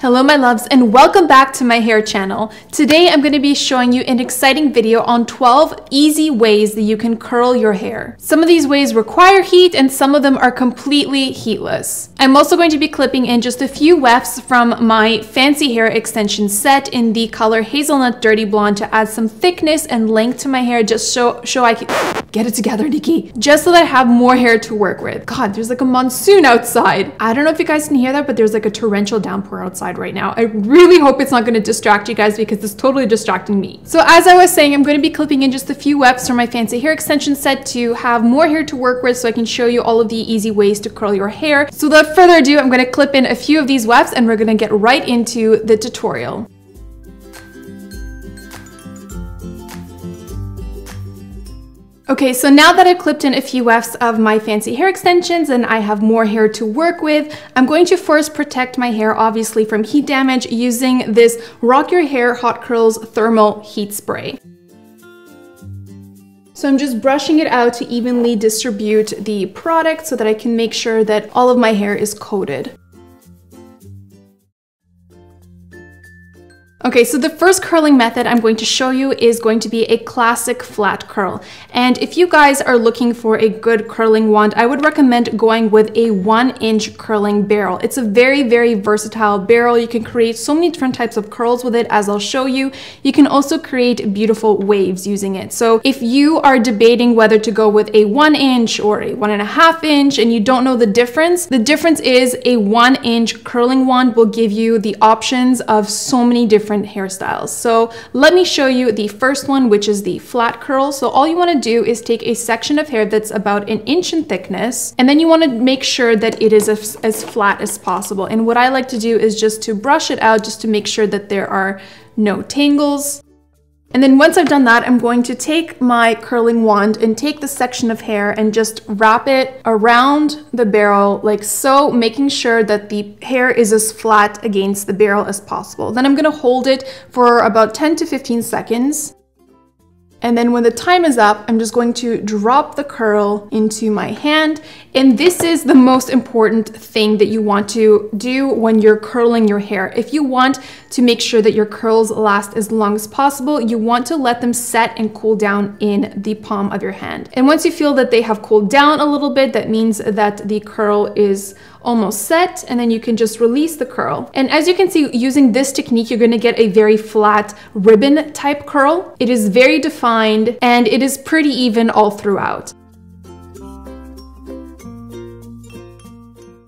Hello my loves and welcome back to my hair channel. Today I'm going to be showing you an exciting video on 12 easy ways that you can curl your hair. Some of these ways require heat and some of them are completely heatless. I'm also going to be clipping in just a few wefts from my fancy hair extension set in the color Hazelnut Dirty Blonde to add some thickness and length to my hair, just so I can get it together, Nikki. Just so that I have more hair to work with. God, there's like a monsoon outside. I don't know if you guys can hear that, but there's like a torrential downpour outside right now. I really hope it's not going to distract you guys because it's totally distracting me. So as I was saying, I'm going to be clipping in just a few wefts from my fancy hair extension set to have more hair to work with so I can show you all of the easy ways to curl your hair. So without further ado, I'm going to clip in a few of these wefts and we're going to get right into the tutorial. Okay, so now that I've clipped in a few wefts of my fancy hair extensions and I have more hair to work with, I'm going to first protect my hair obviously from heat damage using this Rock Your Hair Hot Curls Thermal Heat Spray. So I'm just brushing it out to evenly distribute the product so that I can make sure that all of my hair is coated. Okay, so the first curling method I'm going to show you is going to be a classic flat curl. And if you guys are looking for a good curling wand, I would recommend going with a 1-inch curling barrel. It's a very, very versatile barrel. You can create so many different types of curls with it, as I'll show you. You can also create beautiful waves using it. So if you are debating whether to go with a 1-inch or a 1.5 inch and you don't know the difference is a 1-inch curling wand will give you the options of so many different hairstyles. So let me show you the first one, which is the flat curl. So all you want to do is take a section of hair that's about 1 inch in thickness, and then you want to make sure that it is as flat as possible. And what I like to do is just to brush it out just to make sure that there are no tangles. And then once I've done that, I'm going to take my curling wand and take the section of hair and just wrap it around the barrel like so, making sure that the hair is as flat against the barrel as possible. Then I'm going to hold it for about 10 to 15 seconds. And then when the time is up, I'm just going to drop the curl into my hand. And this is the most important thing that you want to do when you're curling your hair. If you want to make sure that your curls last as long as possible, you want to let them set and cool down in the palm of your hand. And once you feel that they have cooled down a little bit, that means that the curl is almost set, and then you can just release the curl. And as you can see, using this technique, you're going to get a very flat ribbon type curl. It is very defined and it is pretty even all throughout.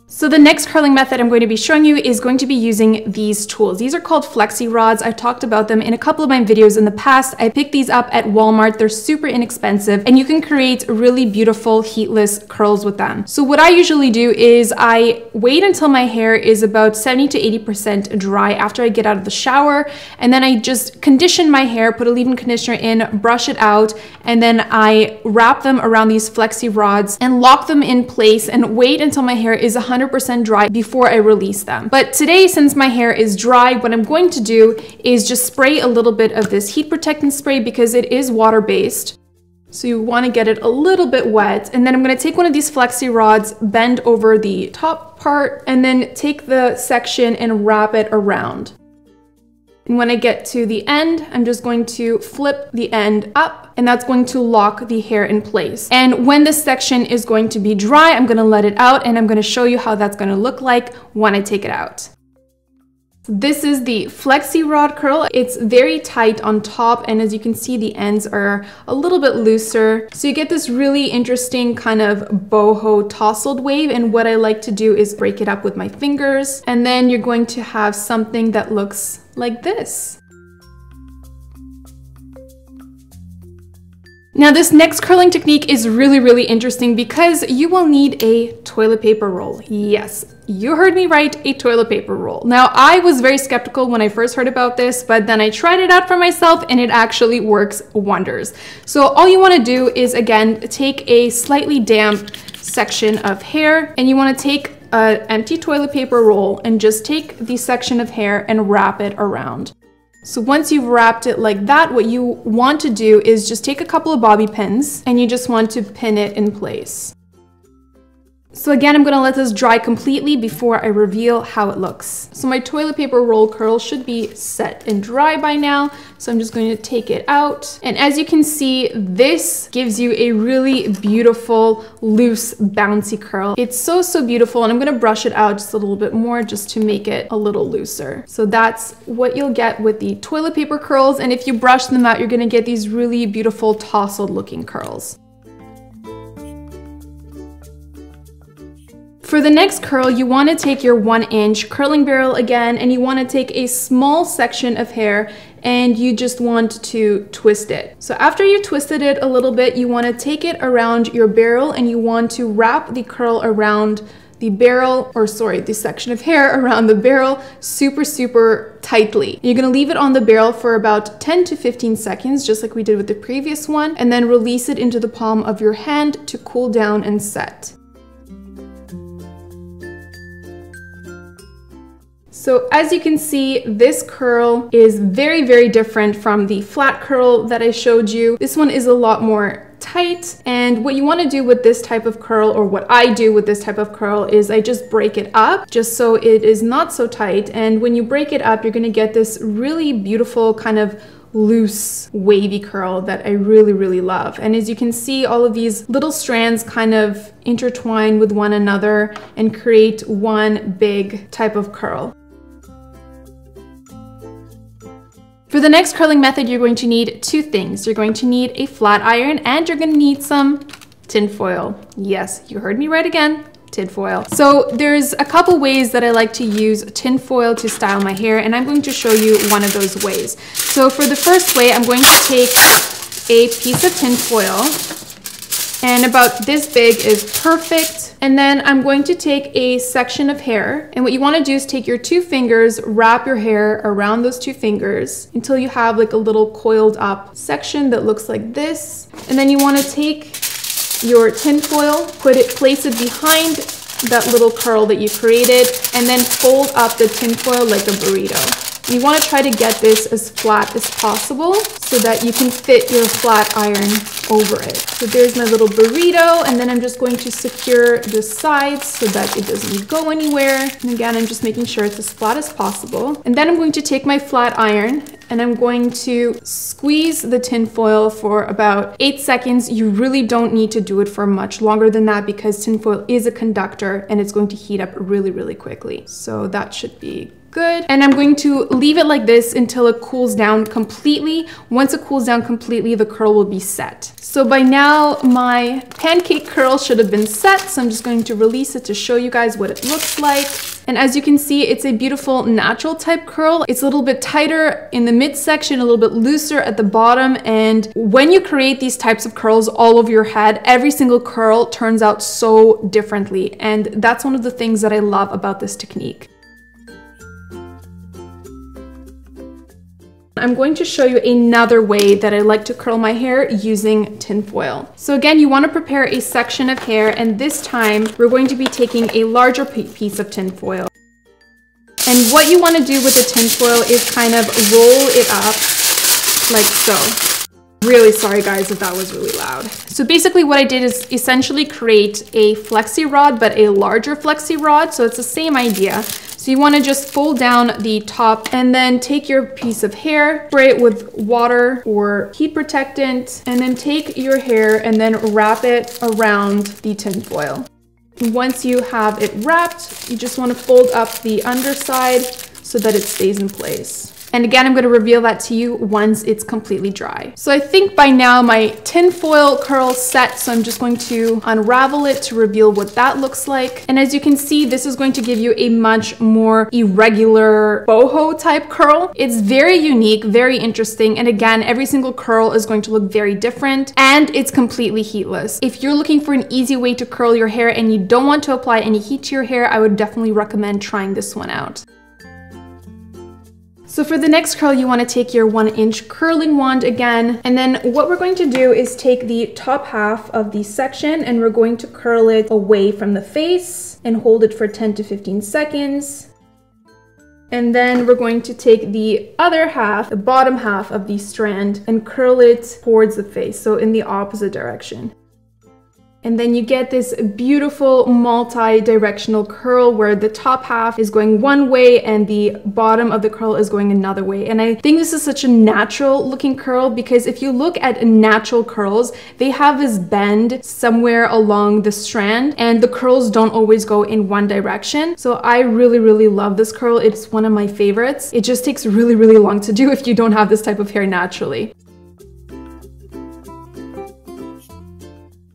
So the next curling method I'm going to be showing you is going to be using these tools. These are called FLEXI rods. I've talked about them in a couple of my videos in the past. I picked these up at Walmart. They're super inexpensive and you can create really beautiful heatless curls with them. So what I usually do is I wait until my hair is about 70 to 80% dry after I get out of the shower, and then I just condition my hair, put a leave-in conditioner in, brush it out, and then I wrap them around these FLEXI rods and lock them in place and wait until my hair is 100% dry before I release them. But today, since my hair is dry, what I'm going to do is just spray a little bit of this heat protectant spray because it is water-based. So you want to get it a little bit wet. And then I'm going to take one of these FLEXI rods, bend over the top part, and then take the section and wrap it around. And when I get to the end, I'm just going to flip the end up, and that's going to lock the hair in place. And when this section is going to be dry, I'm going to let it out, and I'm going to show you how that's going to look like when I take it out. This is the FLEXI rod curl. It's very tight on top, and as you can see, the ends are a little bit looser. So you get this really interesting kind of boho tousled wave, and what I like to do is break it up with my fingers, and then you're going to have something that looks like this. Now this next curling technique is really, really interesting because you will need a toilet paper roll. Yes, you heard me right, a toilet paper roll. Now I was very skeptical when I first heard about this, but then I tried it out for myself and it actually works wonders. So all you want to do is, again, take a slightly damp section of hair, and you want to take an empty toilet paper roll and just take the section of hair and wrap it around. So once you've wrapped it like that, what you want to do is just take a couple of bobby pins and you just want to pin it in place. So again, I'm gonna let this dry completely before I reveal how it looks. So my toilet paper roll curl should be set and dry by now. So I'm just going to take it out. And as you can see, this gives you a really beautiful, loose, bouncy curl. It's so, so beautiful. And I'm gonna brush it out just a little bit more just to make it a little looser. So that's what you'll get with the toilet paper curls. And if you brush them out, you're gonna get these really beautiful tousled looking curls. For the next curl, you want to take your 1-inch curling barrel again, and you want to take a small section of hair and you just want to twist it. So after you twisted it a little bit, you want to take it around your barrel and you want to wrap the curl around the barrel, or sorry, the section of hair around the barrel super, super tightly. You're gonna leave it on the barrel for about 10 to 15 seconds, just like we did with the previous one, and then release it into the palm of your hand to cool down and set. So as you can see, this curl is very, very different from the flat curl that I showed you. This one is a lot more tight, and what you want to do with this type of curl, or what I do with this type of curl, is I just break it up just so it is not so tight. And when you break it up, you're going to get this really beautiful kind of loose wavy curl that I really, really love. And as you can see, all of these little strands kind of intertwine with one another and create one big type of curl. For the next curling method, you're going to need two things. You're going to need a flat iron and you're going to need some tin foil. Yes, you heard me right again. Tin foil. So there's a couple ways that I like to use tin foil to style my hair, and I'm going to show you one of those ways. So for the first way, I'm going to take a piece of tin foil, and about this big is perfect. And then I'm going to take a section of hair, and what you want to do is take your two fingers, wrap your hair around those two fingers until you have like a little coiled up section that looks like this. And then you want to take your tin foil, place it behind that little curl that you created, and then fold up the tin foil like a burrito. You want to try to get this as flat as possible so that you can fit your flat iron over it. So there's my little burrito, and then I'm just going to secure the sides so that it doesn't go anywhere. And again, I'm just making sure it's as flat as possible. And then I'm going to take my flat iron and I'm going to squeeze the tin foil for about 8 seconds. You really don't need to do it for much longer than that because tin foil is a conductor and it's going to heat up really, really quickly. So that should be good. And I'm going to leave it like this until it cools down completely. Once it cools down completely, the curl will be set. So by now my pancake curl should have been set. So I'm just going to release it to show you guys what it looks like. And as you can see, it's a beautiful natural type curl. It's a little bit tighter in the midsection, a little bit looser at the bottom. And when you create these types of curls all over your head, every single curl turns out so differently. And that's one of the things that I love about this technique. I'm going to show you another way that I like to curl my hair using tin foil. So again, you want to prepare a section of hair, and this time we're going to be taking a larger piece of tin foil. And what you want to do with the tin foil is kind of roll it up like so. Really sorry guys if that was really loud. So basically what I did is essentially create a flexi rod, but a larger flexi rod. So it's the same idea. So you want to just fold down the top and then take your piece of hair, spray it with water or heat protectant, and then take your hair and then wrap it around the tin foil. Once you have it wrapped, you just want to fold up the underside so that it stays in place. And again, I'm going to reveal that to you once it's completely dry. So I think by now my tin foil curl set, so I'm just going to unravel it to reveal what that looks like. And as you can see, this is going to give you a much more irregular boho type curl. It's very unique, very interesting. And again, every single curl is going to look very different, and it's completely heatless. If you're looking for an easy way to curl your hair and you don't want to apply any heat to your hair, I would definitely recommend trying this one out. So for the next curl, you want to take your 1-inch curling wand again, and then what we're going to do is take the top half of the section and we're going to curl it away from the face and hold it for 10 to 15 seconds. And then we're going to take the other half, the bottom half of the strand, and curl it towards the face, so in the opposite direction. And then you get this beautiful multi-directional curl where the top half is going one way and the bottom of the curl is going another way. And I think this is such a natural looking curl because if you look at natural curls, they have this bend somewhere along the strand and the curls don't always go in one direction. So I really, really love this curl. It's one of my favorites. It just takes really, really long to do if you don't have this type of hair naturally.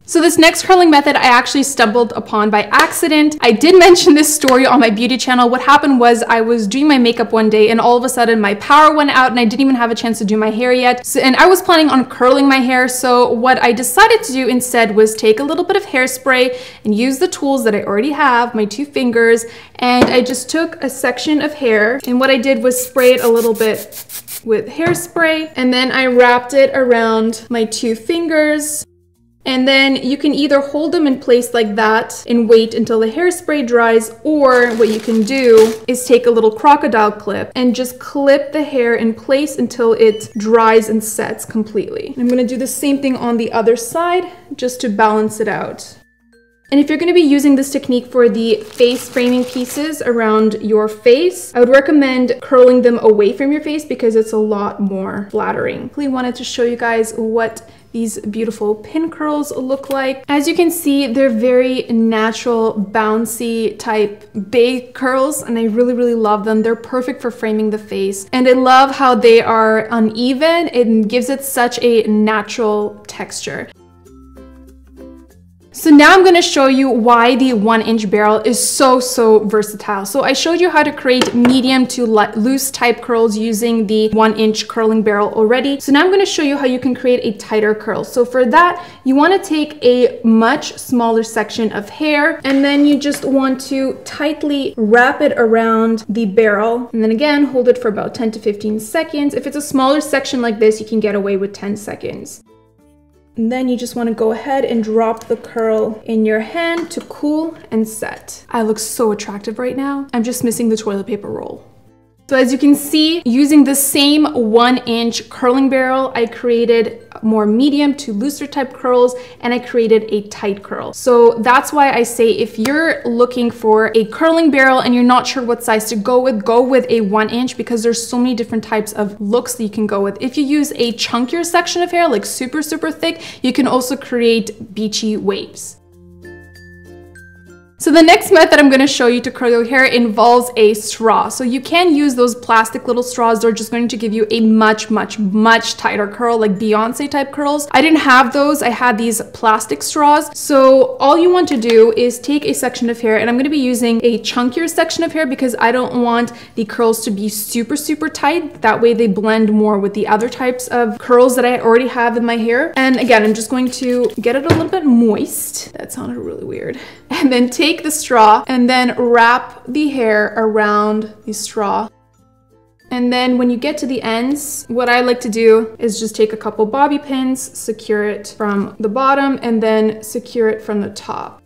So this next curling method I actually stumbled upon by accident. I did mention this story on my beauty channel. What happened was I was doing my makeup one day and all of a sudden my power went out and I didn't even have a chance to do my hair yet. And I was planning on curling my hair. So what I decided to do instead was take a little bit of hairspray and use the tools that I already have, my 2 fingers, and I just took a section of hair and what I did was spray it a little bit with hairspray and then I wrapped it around my 2 fingers. And then you can either hold them in place like that and wait until the hairspray dries, or what you can do is take a little crocodile clip and just clip the hair in place until it dries and sets completely. I'm gonna do the same thing on the other side just to balance it out. And if you're going to be using this technique for the face framing pieces around your face, I would recommend curling them away from your face because it's a lot more flattering. I really wanted to show you guys what these beautiful pin curls look like. As you can see, they're very natural, bouncy type big curls, and I really, really love them. They're perfect for framing the face. And I love how they are uneven. It gives it such a natural texture. So now I'm going to show you why the 1-inch barrel is so versatile. So I showed you how to create medium to loose type curls using the 1-inch curling barrel already. So now I'm going to show you how you can create a tighter curl. So for that, you want to take a much smaller section of hair and then you just want to tightly wrap it around the barrel. And then again, hold it for about 10 to 15 seconds. If it's a smaller section like this, you can get away with 10 seconds. And then you just want to go ahead and drop the curl in your hand to cool and set. I look so attractive right now. I'm just missing the toilet paper roll. So as you can see, using the same 1-inch curling barrel, I created more medium to looser type curls and I created a tight curl. So that's why I say if you're looking for a curling barrel and you're not sure what size to go with a 1-inch because there's so many different types of looks that you can go with. If you use a chunkier section of hair, like super thick, you can also create beachy waves. So the next method I'm going to show you to curl your hair involves a straw. So you can use those plastic little straws. They're just going to give you a much tighter curl, like Beyonce type curls. I didn't have those. I had these plastic straws. So all you want to do is take a section of hair, and I'm going to be using a chunkier section of hair because I don't want the curls to be super tight. That way they blend more with the other types of curls that I already have in my hair. And again, I'm just going to get it a little bit moist. That sounded really weird. And then take the straw and then wrap the hair around the straw. And then when you get to the ends, what I like to do is just take a couple bobby pins, secure it from the bottom, and then secure it from the top.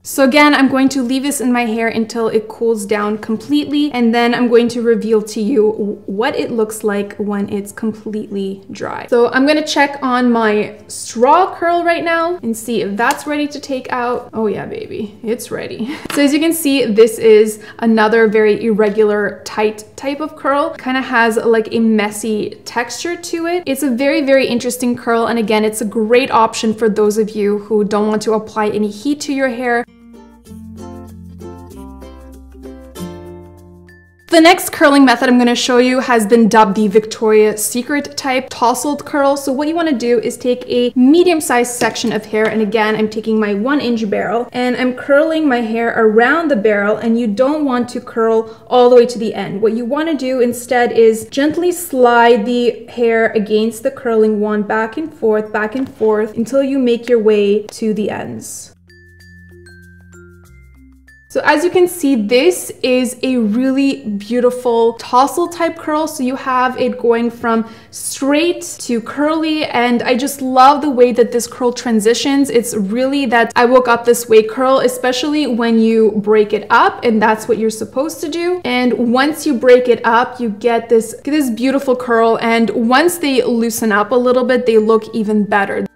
So again, I'm going to leave this in my hair until it cools down completely, and then I'm going to reveal to you what it looks like when it's completely dry. So I'm going to check on my straw curl right now and see if that's ready to take out. Oh yeah, baby, it's ready. So as you can see, this is another very irregular, tight type of curl. Kind of has like a messy texture to it. It's a very interesting curl, and again, it's a great option for those of you who don't want to apply any heat to your hair. The next curling method I'm going to show you has been dubbed the Victoria's Secret type tousled curl. So what you want to do is take a medium-sized section of hair, and again, I'm taking my 1-inch barrel and I'm curling my hair around the barrel, and you don't want to curl all the way to the end. What you want to do instead is gently slide the hair against the curling wand back and forth until you make your way to the ends. So as you can see, this is a really beautiful tousle type curl. So you have it going from straight to curly, and I just love the way that this curl transitions. It's really that I woke up this way curl, especially when you break it up, and that's what you're supposed to do. And once you break it up, you get this beautiful curl, and once they loosen up a little bit, they look even better.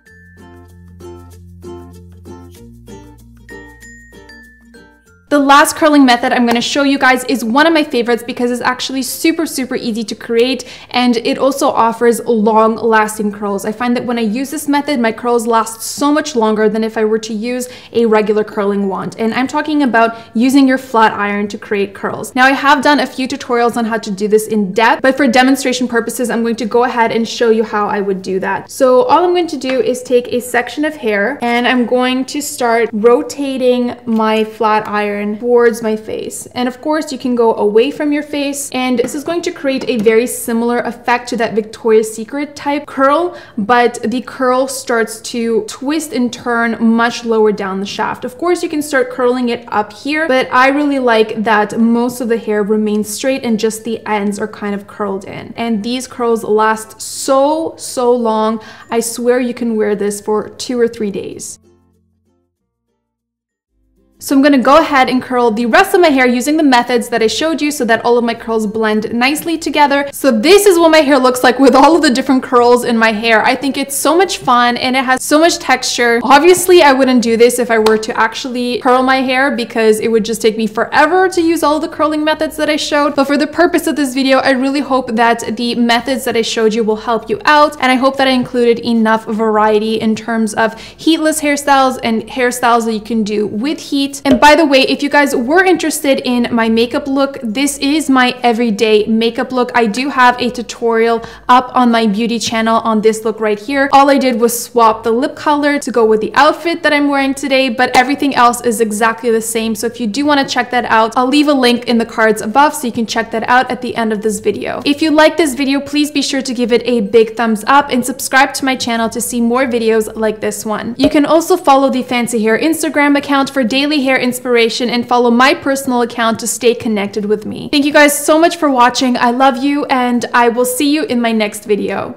The last curling method I'm going to show you guys is one of my favorites because it's actually super easy to create, and it also offers long lasting curls. I find that when I use this method, my curls last so much longer than if I were to use a regular curling wand. And I'm talking about using your flat iron to create curls. Now, I have done a few tutorials on how to do this in depth, but for demonstration purposes, I'm going to go ahead and show you how I would do that. So all I'm going to do is take a section of hair and I'm going to start rotating my flat iron towards my face. And of course, you can go away from your face, and this is going to create a very similar effect to that Victoria's Secret type curl, but the curl starts to twist and turn much lower down the shaft. Of course, you can start curling it up here, but I really like that most of the hair remains straight and just the ends are kind of curled in. And these curls last so long. I swear you can wear this for 2 or 3 days. So I'm going to go ahead and curl the rest of my hair using the methods that I showed you so that all of my curls blend nicely together. So this is what my hair looks like with all of the different curls in my hair. I think it's so much fun and it has so much texture. Obviously, I wouldn't do this if I were to actually curl my hair because it would just take me forever to use all the curling methods that I showed. But for the purpose of this video, I really hope that the methods that I showed you will help you out. And I hope that I included enough variety in terms of heatless hairstyles and hairstyles that you can do with heat. And by the way, if you guys were interested in my makeup look, this is my everyday makeup look. I do have a tutorial up on my beauty channel on this look right here. All I did was swap the lip color to go with the outfit that I'm wearing today, but everything else is exactly the same. So if you do want to check that out, I'll leave a link in the cards above so you can check that out at the end of this video. If you like this video, please be sure to give it a big thumbs up and subscribe to my channel to see more videos like this one. You can also follow the Fancy Hair Instagram account for daily hair inspiration and follow my personal account to stay connected with me. Thank you guys so much for watching. I love you and I will see you in my next video.